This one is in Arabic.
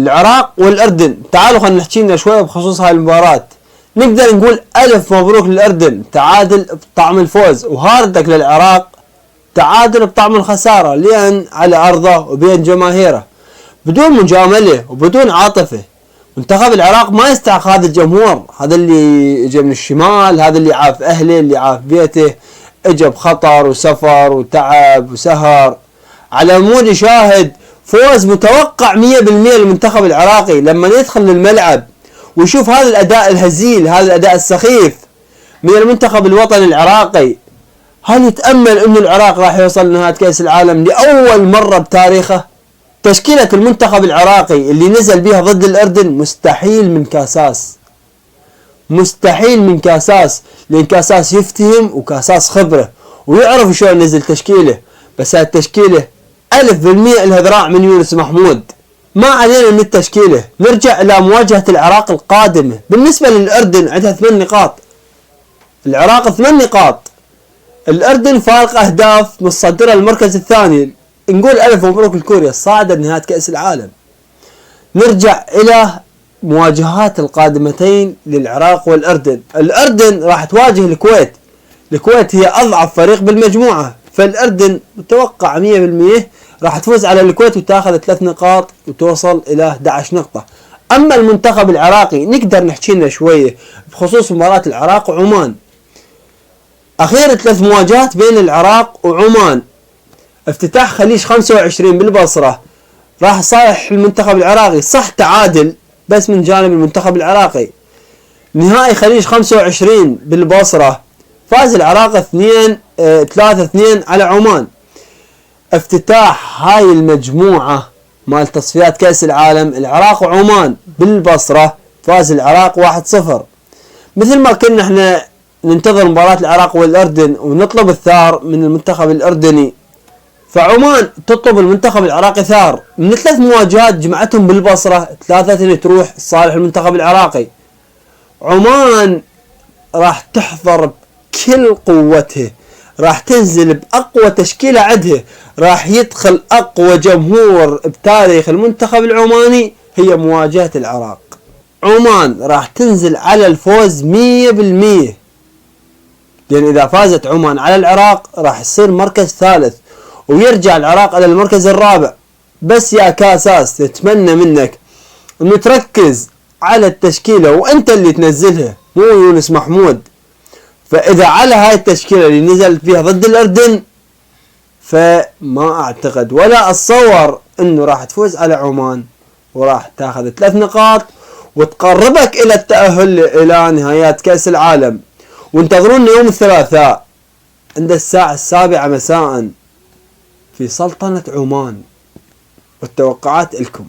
العراق والأردن. تعالوا خلينا نحكي لنا شوية بخصوص هاي المباراة. نقدر نقول ألف مبروك للأردن، تعادل بطعم الفوز، وهاردك للعراق تعادل بطعم الخسارة، لأن على أرضه وبين جماهيره بدون مجاملة وبدون عاطفة. منتخب العراق ما يستحق هذا الجمهور، هذا اللي اجى من الشمال، هذا اللي عاف أهله، اللي عاف بيته، اجى بخطر وسفر وتعب وسهر على مود يشاهد فوز متوقع 100% للمنتخب العراقي. لما يدخل للملعب ويشوف هذا الأداء الهزيل، هذا الأداء السخيف من المنتخب الوطني العراقي، هل يتأمل أن العراق راح يوصل لنهاية كأس العالم لأول مرة بتاريخه؟ تشكيلة المنتخب العراقي اللي نزل بها ضد الأردن مستحيل من كاساس، مستحيل من كاساس، لأن كاساس يفتهم وكاساس خبرة ويعرف شلون نزل تشكيله. بس هاي التشكيلة 1000% لها ذراع من يونس محمود. ما علينا من التشكيلة. نرجع إلى مواجهة العراق القادمة. بالنسبة للأردن عندها 8 نقاط، العراق 8 نقاط، الأردن فارق أهداف، متصدرة المركز الثاني. نقول ألف مبروك لكوريا الصاعدة لنهاية كأس العالم. نرجع إلى مواجهات القادمتين للعراق والأردن. الأردن راح تواجه الكويت، الكويت هي أضعف فريق بالمجموعة، فالأردن متوقع 100% راح تفوز على الكويت وتاخذ 3 نقاط وتوصل إلى 11 نقطة. أما المنتخب العراقي نقدر نحكي لنا شوية بخصوص مباراة العراق وعمان. أخيرا 3 مواجهات بين العراق وعمان. افتتاح خليج 25 بالبصرة راح صالح المنتخب العراقي، صح تعادل بس من جانب المنتخب العراقي. نهائي خليج 25 بالبصرة فاز العراق 3-2 على عمان. افتتاح هاي المجموعة مال تصفيات كأس العالم العراق وعمان بالبصرة فاز العراق 1-0. مثل ما كنا احنا ننتظر مباراة العراق والأردن ونطلب الثار من المنتخب الأردني، فعمان تطلب المنتخب العراقي ثار. من 3 مواجهات جمعتهم بالبصرة 3 تروح صالح المنتخب العراقي. عمان راح تحضر بكل قوتها، راح تنزل بأقوى تشكيلة عندها، راح يدخل أقوى جمهور بتاريخ المنتخب العماني هي مواجهة العراق. عمان راح تنزل على الفوز 100%، لأن إذا فازت عمان على العراق راح يصير مركز ثالث ويرجع العراق على المركز الرابع. بس يا كاساس نتمنى منك انه تركز على التشكيلة وانت اللي تنزلها مو يونس محمود. فاذا على هاي التشكيلة اللي نزلت فيها ضد الأردن فما اعتقد ولا اتصور انه راح تفوز على عمان وراح تاخذ 3 نقاط وتقربك الى التأهل الى نهايات كأس العالم. وانتظرونا يوم الثلاثاء عند الساعة 7 مساء في سلطنة عمان، والتوقعات لكم.